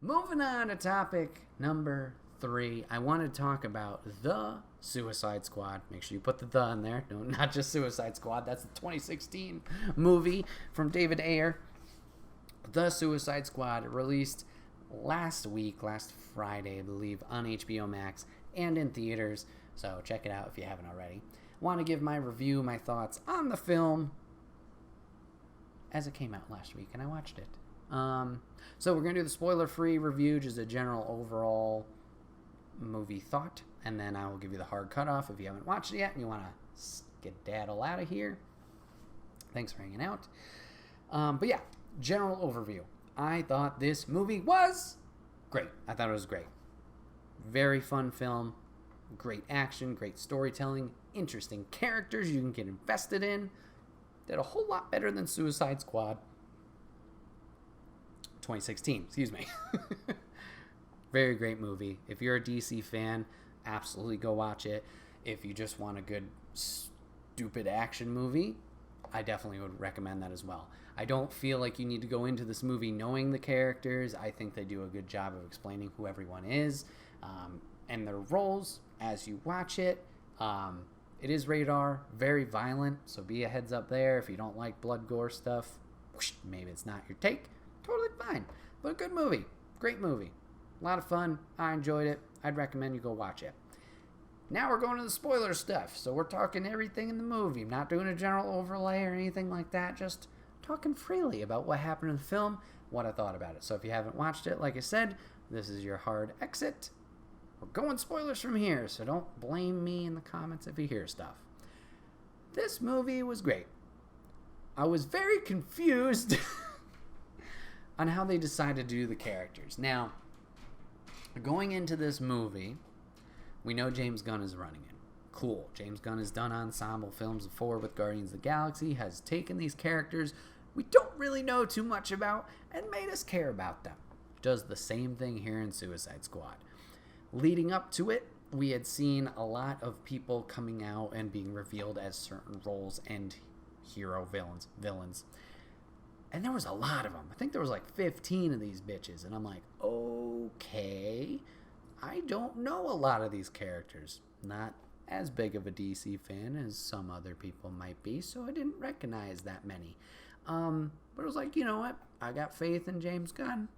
Moving on to topic number 3, I want to talk about The Suicide Squad. Make sure you put the in there. No, not just Suicide Squad. That's the 2016 movie from David Ayer. The Suicide Squad released last Friday, I believe, on HBO Max and in theaters. So check it out if you haven't already. Want to give my review, my thoughts on the film as it came out last week, and I watched it. So we're going to do the spoiler-free review, just a general overall movie thought, and then I will give you the hard cutoff if you haven't watched it yet and you want to skedaddle out of here. Thanks for hanging out. But yeah, general overview. I thought this movie was great. I thought it was great. Very fun film. Great action, great storytelling, interesting characters you can get invested in. Did a whole lot better than Suicide Squad 2016, excuse me. Very great movie. If you're a DC fan, absolutely go watch it. If you just want a good, stupid action movie, I definitely would recommend that as well. I don't feel like you need to go into this movie knowing the characters. I think they do a good job of explaining who everyone is and their roles as you watch it. It is rated R, very violent, so be a heads up there. If you don't like blood gore stuff, maybe it's not your take. Totally fine, but a good movie. Great movie. A lot of fun. I enjoyed it. I'd recommend you go watch it. Now we're going to the spoiler stuff. So we're talking everything in the movie. I'm not doing a general overlay or anything like that. Just talking freely about what happened in the film, what I thought about it. So if you haven't watched it, like I said, this is your hard exit. We're going spoilers from here, so don't blame me in the comments if you hear stuff. This movie was great. I was very confused on how they decided to do the characters. Now, going into this movie, we know James Gunn is running it. Cool. James Gunn has done ensemble films before with Guardians of the Galaxy, has taken these characters we don't really know too much about and made us care about them. Does the same thing here in Suicide Squad. Leading up to it, we had seen a lot of people coming out and being revealed as certain roles and hero villains. And there was a lot of them. I think there was like 15 of these bitches. And I'm like, okay, I don't know a lot of these characters. Not as big of a DC fan as some other people might be, so I didn't recognize that many. But it was like, you know what? I got faith in James Gunn.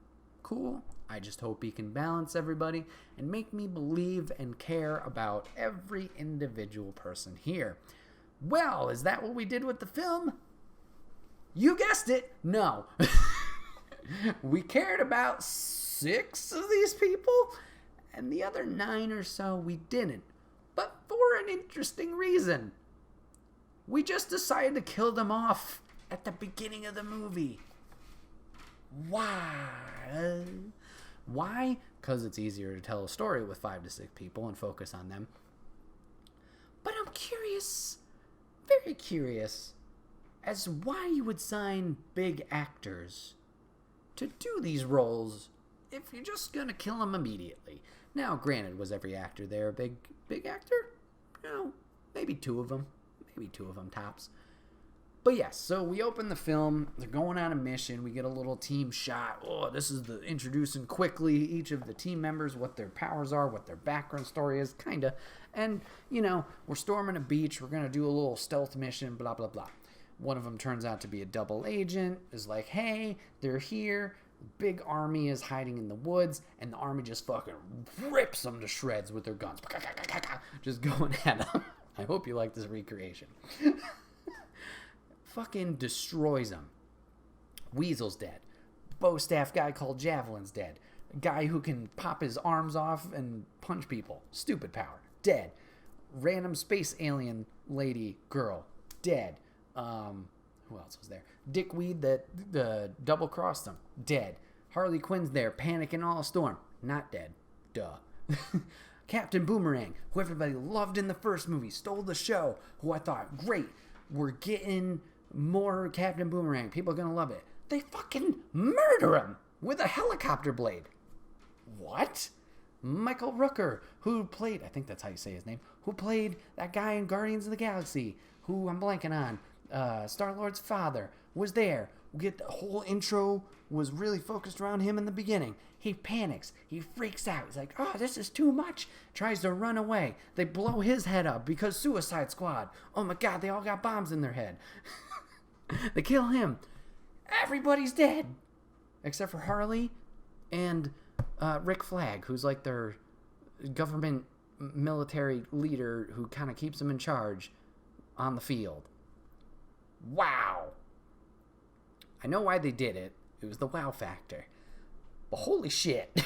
Cool. I just hope he can balance everybody and make me believe and care about every individual person here. Well, is that what we did with the film? You guessed it. No. We cared about 6 of these people, and the other 9 or so we didn't. But for an interesting reason. We just decided to kill them off at the beginning of the movie. Why? Why? Because it's easier to tell a story with 5 to 6 people and focus on them. But I'm curious, very curious, as why you would sign big actors to do these roles if you're just going to kill them immediately. Now, granted, was every actor there a big actor? No, maybe 2 of them. Maybe 2 of them tops. But yes, so we open the film. They're going on a mission. We get a little team shot. Oh, this is the introducing quickly each of the team members, what their powers are, what their background story is, kind of. And, you know, we're storming a beach. We're going to do a little stealth mission, blah, blah, blah. One of them turns out to be a double agent, is like, hey, they're here. Big army is hiding in the woods, and the army just fucking rips them to shreds with their guns. Just going at them. I hope you like this recreation. Fucking destroys them. Weasel's dead. Bow staff guy called Javelin's dead. A guy who can pop his arms off and punch people. Stupid power. Dead. Random space alien lady girl. Dead. Who else was there? Dickweed that double crossed him. Dead. Harley Quinn's there, panicking all a storm. Not dead. Duh. Captain Boomerang, who everybody loved in the first movie, stole the show. Who I thought, great, we're getting more Captain Boomerang. People are gonna love it. They fucking murder him with a helicopter blade. What? Michael Rooker, who played, I think that's how you say his name, who played that guy in Guardians of the Galaxy, who I'm blanking on. Star-Lord's father was there. We get the whole intro was really focused around him in the beginning. He panics. He freaks out. He's like, oh, this is too much. Tries to run away. They blow his head up because Suicide Squad. Oh my God, they all got bombs in their head. They kill him. Everybody's dead. Except for Harley and Rick Flag, who's like their government military leader who kind of keeps them in charge on the field. Wow. I know why they did it. It was the wow factor. But holy shit.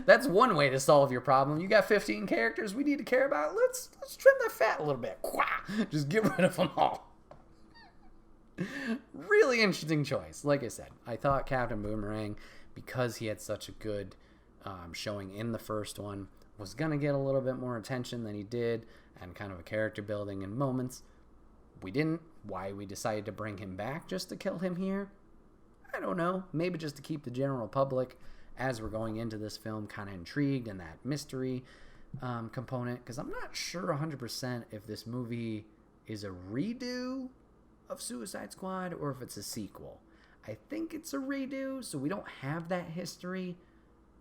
That's one way to solve your problem. You got 15 characters we need to care about. Let's trim that fat a little bit. Just get rid of them all. Really interesting choice. Like I said, I thought Captain Boomerang, because he had such a good showing in the first one, was going to get a little bit more attention than he did, and kind of a character building in moments. We didn't. Why we decided to bring him back just to kill him here, I don't know. Maybe just to keep the general public, as we're going into this film, kind of intrigued in that mystery component. Because I'm not sure 100% if this movie is a redo of Suicide Squad or if it's a sequel. I think it's a redo, so we don't have that history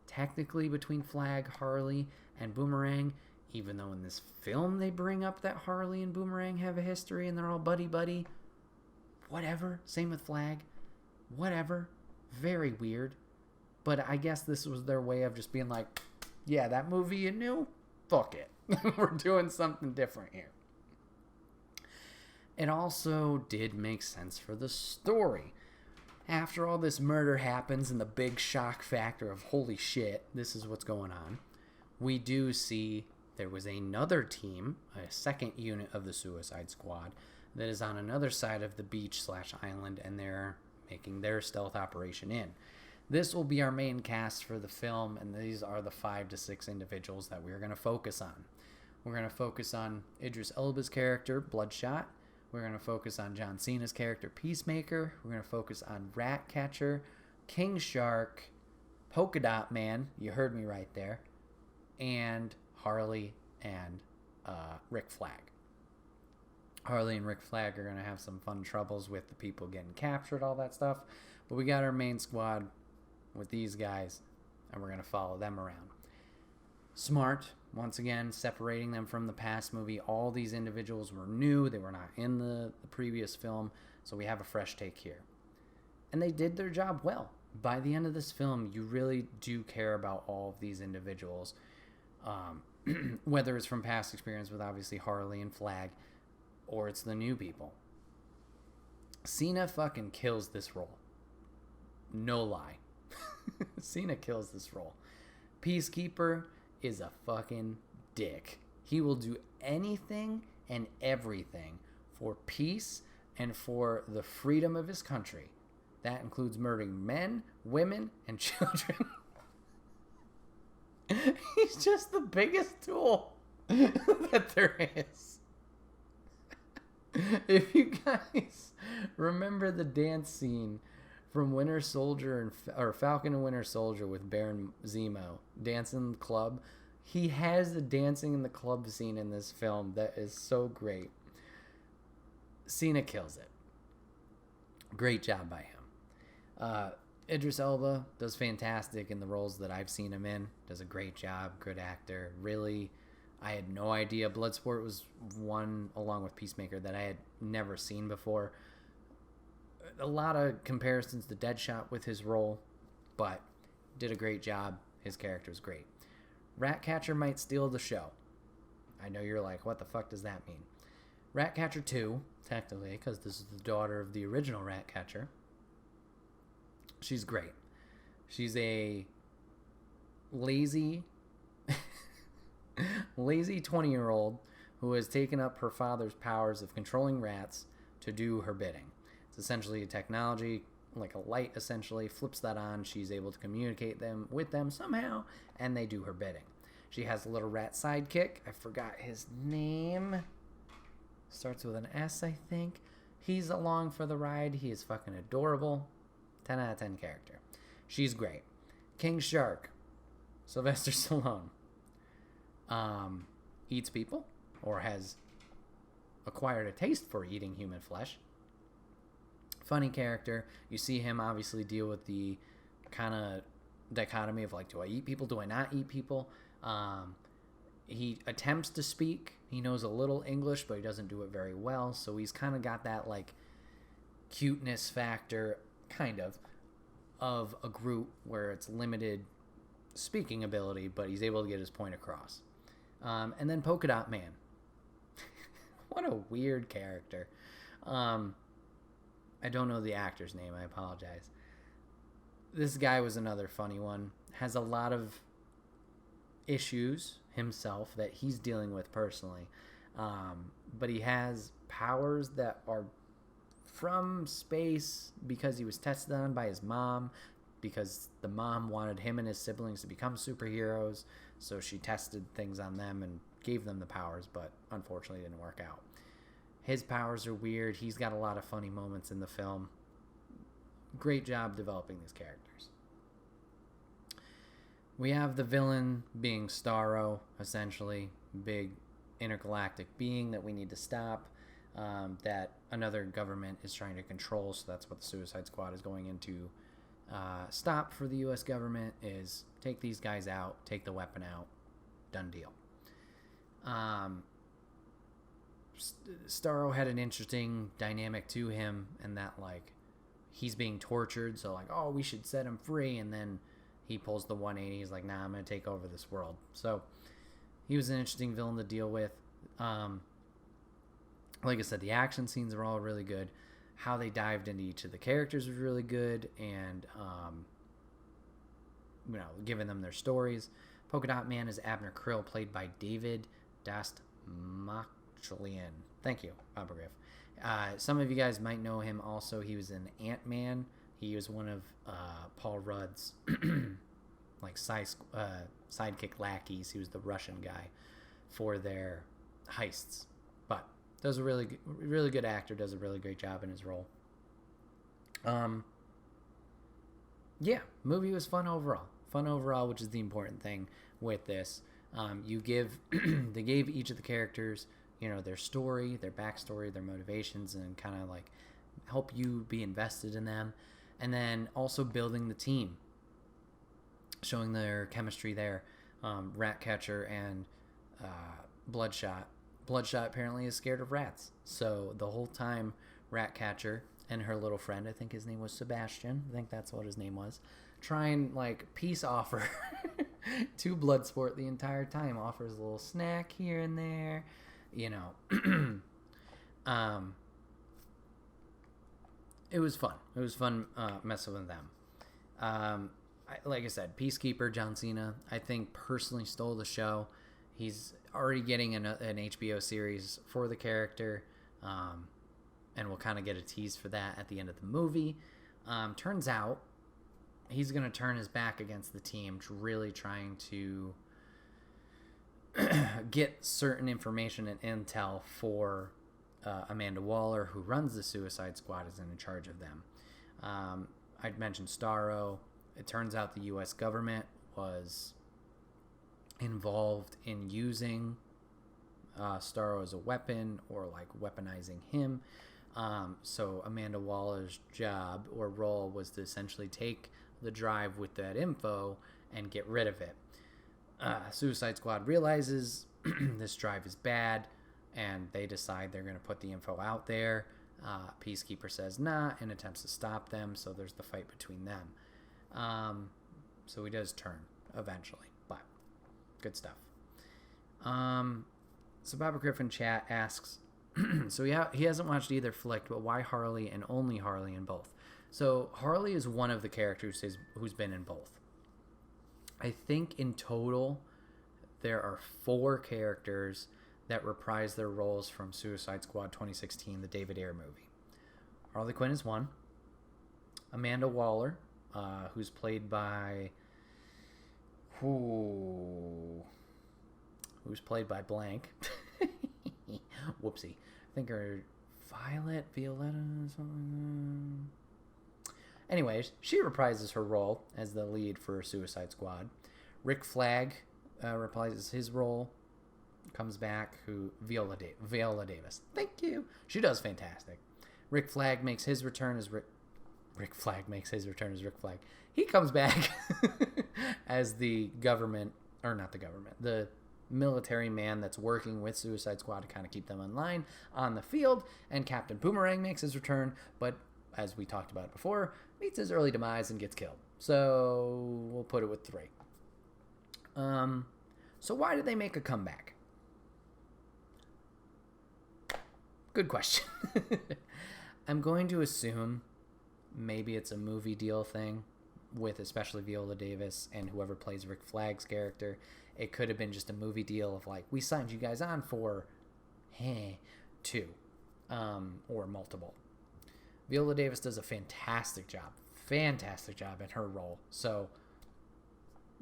technically between Flag, Harley, and Boomerang, even though in this film they bring up that Harley and Boomerang have a history and they're all buddy-buddy. Whatever. Same with Flag. Whatever. Very weird. But I guess this was their way of just being like, yeah, that movie you knew? Fuck it. We're doing something different here. It also did make sense for the story. After all this murder happens and the big shock factor of holy shit, this is what's going on, we do see there was another team, a second unit of the Suicide Squad, that is on another side of the beach/island, and they're making their stealth operation in. This will be our main cast for the film, and these are the 5 to 6 individuals that we're going to focus on. We're going to focus on Idris Elba's character, Bloodshot. We're going to focus on John Cena's character, Peacemaker. We're going to focus on Ratcatcher, King Shark, Polka Dot Man, you heard me right there, and Harley and Rick Flag. Harley and Rick Flag are going to have some fun troubles with the people getting captured, all that stuff. But we got our main squad with these guys, and we're going to follow them around. Smart, once again, separating them from the past movie. All these individuals were new. They were not in the previous film, so we have a fresh take here. And they did their job well. By the end of this film, you really do care about all of these individuals, whether it's from past experience with obviously Harley and Flag, or it's the new people. Cena fucking kills this role. No lie. Cena kills this role. Peacekeeper is a fucking dick. He will do anything and everything for peace and for the freedom of his country. That includes murdering men, women, and children. He's just the biggest tool that there is. If you guys remember the dance scene from Winter Soldier or Falcon and Winter Soldier with Baron Zemo dancing in the club, he has the dancing in the club scene in this film that is so great. Cena kills it. Great job by him. Idris Elba does fantastic in the roles that I've seen him in. Does a great job. Good actor. Really, I had no idea. Bloodsport was one, along with Peacemaker, that I had never seen before. A lot of comparisons to Deadshot with his role, but did a great job. His character's great. Ratcatcher might steal the show. I know you're like, what the fuck does that mean? Ratcatcher 2, technically, because this is the daughter of the original Ratcatcher. She's great. She's a lazy 20-year-old who has taken up her father's powers of controlling rats to do her bidding. It's essentially a technology, like a light essentially, flips that on. She's able to communicate with them somehow, and they do her bidding. She has a little rat sidekick. I forgot his name. Starts with an S, I think. He's along for the ride. He is fucking adorable. 10 out of 10 character. She's great. King Shark, Sylvester Stallone, eats people, or has acquired a taste for eating human flesh. Funny character. You see him obviously deal with the kind of dichotomy of like, do I eat people? Do I not eat people? He attempts to speak. He knows a little English, but he doesn't do it very well. So he's kind of got that like cuteness factor, kind of a group where it's limited speaking ability, but he's able to get his point across. And then Polka Dot Man. What a weird character. I don't know the actor's name. I apologize. This guy was another funny one. Has a lot of issues himself that he's dealing with personally. But he has powers that are from space because he was tested on by his mom, because the mom wanted him and his siblings to become superheroes, so she tested things on them and gave them the powers, but unfortunately it didn't work out. His powers are weird. He's got a lot of funny moments in the film. Great job developing these characters. We have the villain being Starro, essentially. Big intergalactic being that we need to stop, that another government is trying to control, so that's what the Suicide Squad is going into. Stop for the U.S. government is take these guys out, take the weapon out, done deal. Starro had an interesting dynamic to him, and that like he's being tortured, so like, oh, we should set him free, and then he pulls the 180. He's like, nah, I'm gonna take over this world. So he was an interesting villain to deal with. Like I said, the action scenes are all really good. How they dived into each of the characters was really good, and giving them their stories. Polka Dot Man is Abner Krill, played by David Dastmalchian. Thank you, Papa Griff. Some of you guys might know him also. He was in Ant-Man. He was one of Paul Rudd's like sidekick lackeys. He was the Russian guy for their heists. But does a really good actor. Does a really great job in his role. Yeah, movie was fun overall. Fun overall, which is the important thing with this. They gave each of the characters, their story, their backstory, their motivations, and kind of like help you be invested in them. And then also building the team, showing their chemistry there. Ratcatcher and Bloodshot. Bloodshot apparently is scared of rats. So the whole time, Ratcatcher and her little friend, I think his name was Sebastian, I think that's what his name was, try and like peace offer to Bloodsport the entire time. Offers a little snack here and there, It was fun. It was fun messing with them. Like I said, Peacekeeper John Cena, I think personally stole the show. He's already getting an HBO series for the character, and we'll kind of get a tease for that at the end of the movie. Turns out he's going to turn his back against the team, really trying to get certain information and intel for Amanda Waller, who runs the Suicide Squad, is in charge of them. I'd mentioned Starro. It turns out the U.S. government was involved in using Starro as a weapon, or like weaponizing him. So Amanda Waller's job or role was to essentially take the drive with that info and get rid of it. Suicide Squad realizes this drive is bad, and they decide they're going to put the info out there. Peacekeeper says nah and attempts to stop them, so there's the fight between them. So he does turn eventually, but good stuff. So Baba Griffin chat asks, so he hasn't watched either flick, but why Harley and only Harley in both? So Harley is one of the characters who's been in both. I think in total there are 4 characters that reprise their roles from Suicide Squad 2016, the David Ayer movie. Harley Quinn is one. Amanda Waller, who's played by... Who's played by blank. Whoopsie. I think her Violetta, something. Anyways, she reprises her role as the lead for Suicide Squad. Rick Flag reprises his role. comes back, who Viola Davis. Thank you. She does fantastic. Rick Flag makes his return as Rick Flag makes his return as Rick Flag. He comes back as the government, or not the government, the military man that's working with Suicide Squad to kind of keep them in line on the field. And Captain Boomerang makes his return, but as we talked about before, meets his early demise and gets killed. So we'll put it with 3. So why did they make a comeback? Good question. I'm going to assume maybe it's a movie deal thing with especially Viola Davis and whoever plays Rick Flag's character. It could have been just a movie deal of like, we signed you guys on for 2 or multiple. Viola Davis does a fantastic job in her role. So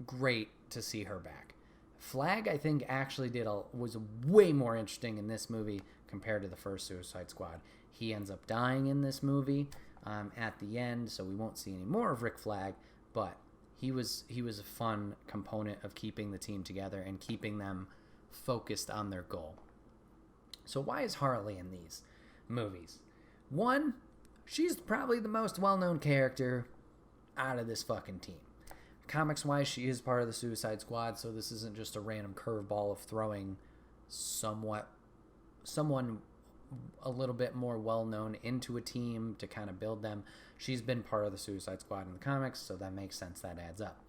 great to see her back. Flag, I think, actually was way more interesting in this movie compared to the first Suicide Squad. He ends up dying in this movie at the end, so we won't see any more of Rick Flag, but he was a fun component of keeping the team together and keeping them focused on their goal. So why is Harley in these movies? 1, she's probably the most well-known character out of this fucking team. Comics-wise, she is part of the Suicide Squad, so this isn't just a random curveball of throwing someone a little bit more well-known into a team to kind of build them. She's been part of the Suicide Squad in the comics, so that makes sense. That adds up.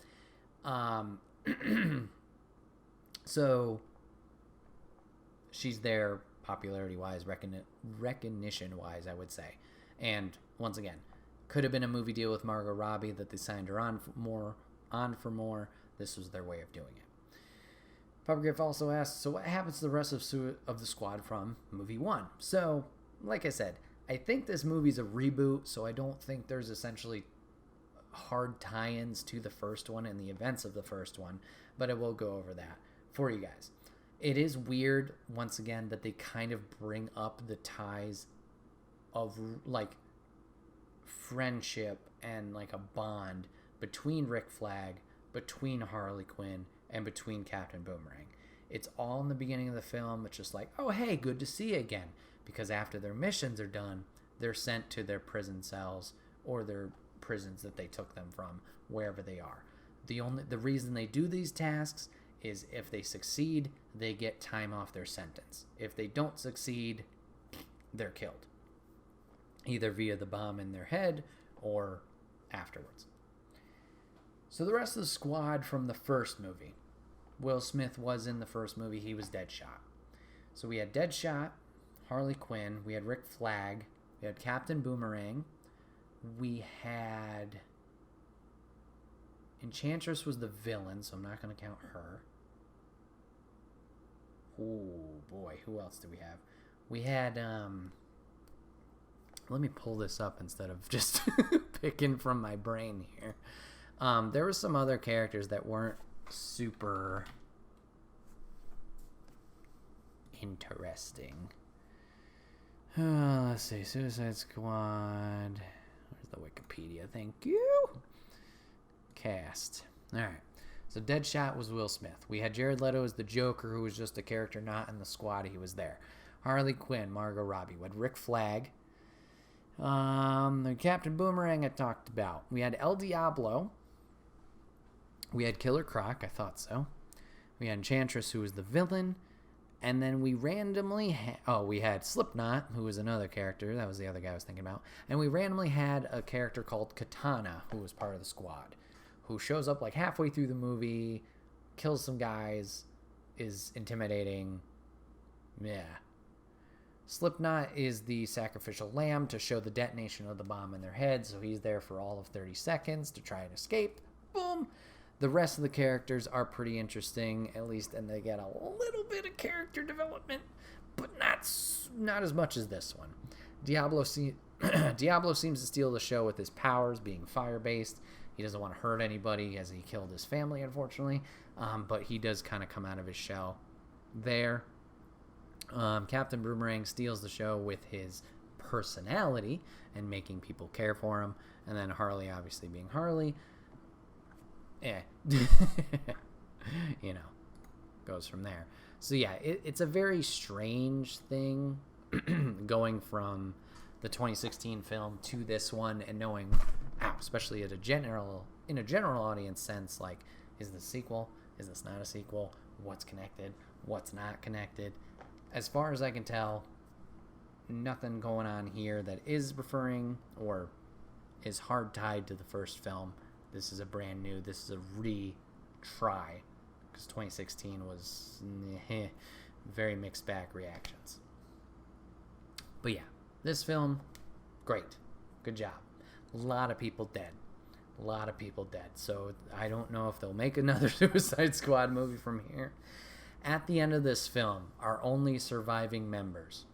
So she's there popularity-wise, recognition-wise, I would say. And once again, could have been a movie deal with Margot Robbie that they signed her on for more. This was their way of doing it. Papa Griff also asked, so what happens to the rest of the squad from movie 1? So, like I said, I think this movie's a reboot, so I don't think there's essentially hard tie-ins to the first one and the events of the first one, but I will go over that for you guys. It is weird, once again, that they kind of bring up the ties of, like, friendship and, like, a bond between Rick Flag, between Harley Quinn, and between Captain Boomerang. It's all in the beginning of the film. It's just like, oh, hey, good to see you again. Because after their missions are done, they're sent to their prison cells or their prisons that they took them from, wherever they are. The reason they do these tasks is if they succeed, they get time off their sentence. If they don't succeed, they're killed. Either via the bomb in their head or afterwards. So the rest of the squad from the first movie. Will Smith was in the first movie. He was Deadshot. So we had Deadshot, Harley Quinn. We had Rick Flag. We had Captain Boomerang. We had... Enchantress was the villain, so I'm not going to count her. Oh, boy. Who else do we have? We had... Let me pull this up instead of just picking from my brain here. There were some other characters that weren't super interesting. Let's see. Suicide Squad. Where's the Wikipedia? Thank you. Cast. Alright. So Deadshot was Will Smith. We had Jared Leto as the Joker, who was just a character not in the squad. He was there. Harley Quinn, Margot Robbie. We had Rick Flag. The Captain Boomerang I talked about. We had El Diablo. We had Killer Croc, I thought so. We had Enchantress, who was the villain. And then we randomly we had Slipknot, who was another character. That was the other guy I was thinking about. And we randomly had a character called Katana, who was part of the squad, who shows up like halfway through the movie, kills some guys, is intimidating. Yeah. Slipknot is the sacrificial lamb to show the detonation of the bomb in their head, so he's there for all of 30 seconds to try and escape. Boom! The rest of the characters are pretty interesting, at least, and they get a little bit of character development, but not as much as this one. Diablo seems to steal the show with his powers being fire-based. He doesn't want to hurt anybody as he killed his family, unfortunately, but he does kind of come out of his shell there. Captain Boomerang steals the show with his personality and making people care for him, and then Harley obviously being Harley. You know, goes from there. So yeah, it's a very strange thing going from the 2016 film to this one and knowing, especially in a general audience sense, like, is this a sequel? Is this not a sequel? What's connected? What's not connected? As far as I can tell, nothing going on here that is referring or is hard tied to the first film. This is a brand new, this is a retry, because 2016 was very mixed bag reactions. But yeah, this film, great. Good job. A lot of people dead. So I don't know if they'll make another Suicide Squad movie from here. At the end of this film, our only surviving members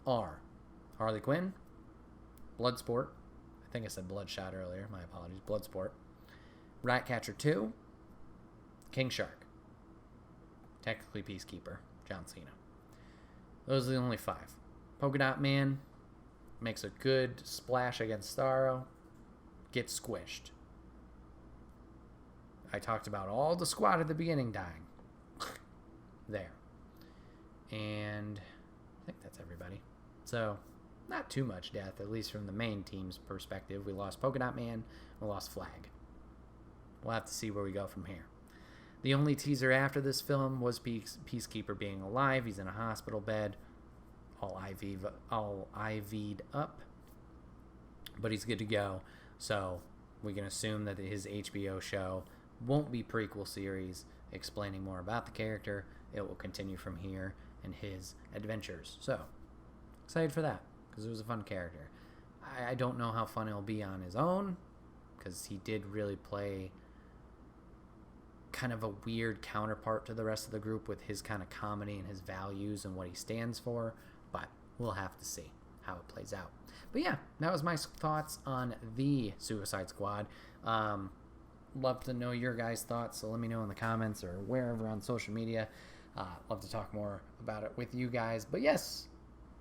are Harley Quinn, Bloodsport, I think I said Bloodshot earlier, my apologies, Bloodsport, Ratcatcher 2, King Shark, technically Peacekeeper, John Cena. Those are the only 5. Polka Dot Man makes a good splash against Starro, gets squished. I talked about all the squad at the beginning dying. There. And I think that's everybody. So, not too much death, at least from the main team's perspective. We lost Polka Dot Man, we lost Flag. We'll have to see where we go from here. The only teaser after this film was Peacekeeper being alive. He's in a hospital bed, all IV'd up, but he's good to go. So we can assume that his HBO show won't be prequel series explaining more about the character. It will continue from here and his adventures. So excited for that, because it was a fun character. I don't know how fun it'll be on his own, because he did really play kind of a weird counterpart to the rest of the group with his kind of comedy and his values and what he stands for, but we'll have to see how it plays out. But yeah, that was my thoughts on the Suicide Squad. Love to know your guys' thoughts, so let me know in the comments or wherever on social media. Love to talk more about it with you guys. But yes,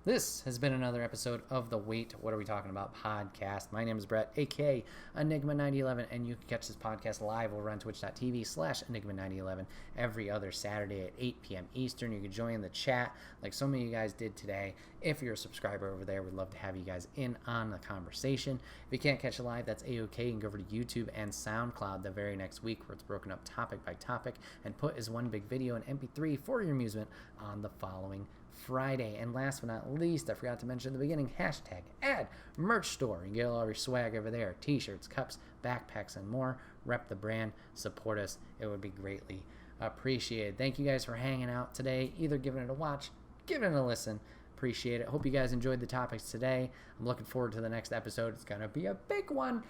this has been another episode of the Wait, What Are We Talking About podcast. My name is Bret, aka Enigma9011, and you can catch this podcast live over on twitch.tv/Enigma9011 every other Saturday at 8 p.m. Eastern. You can join the chat like so many of you guys did today. If you're a subscriber over there, we'd love to have you guys in on the conversation. If you can't catch it live, that's A-OK. You can go over to YouTube and SoundCloud the very next week, where it's broken up topic by topic and put as one big video in MP3 for your amusement on the following Friday. And last but not least, I forgot to mention at the beginning, hashtag ad merch store. You can get all your swag over there, t-shirts, cups, backpacks, and more. Rep the brand, support us. It would be greatly appreciated. Thank you guys for hanging out today, either giving it a watch, giving it a listen. Appreciate it. Hope you guys enjoyed the topics today. I'm looking forward to the next episode. It's going to be a big one.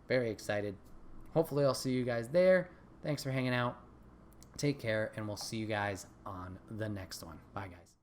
Very excited. Hopefully I'll see you guys there. Thanks for hanging out. Take care, and we'll see you guys on the next one. Bye, guys.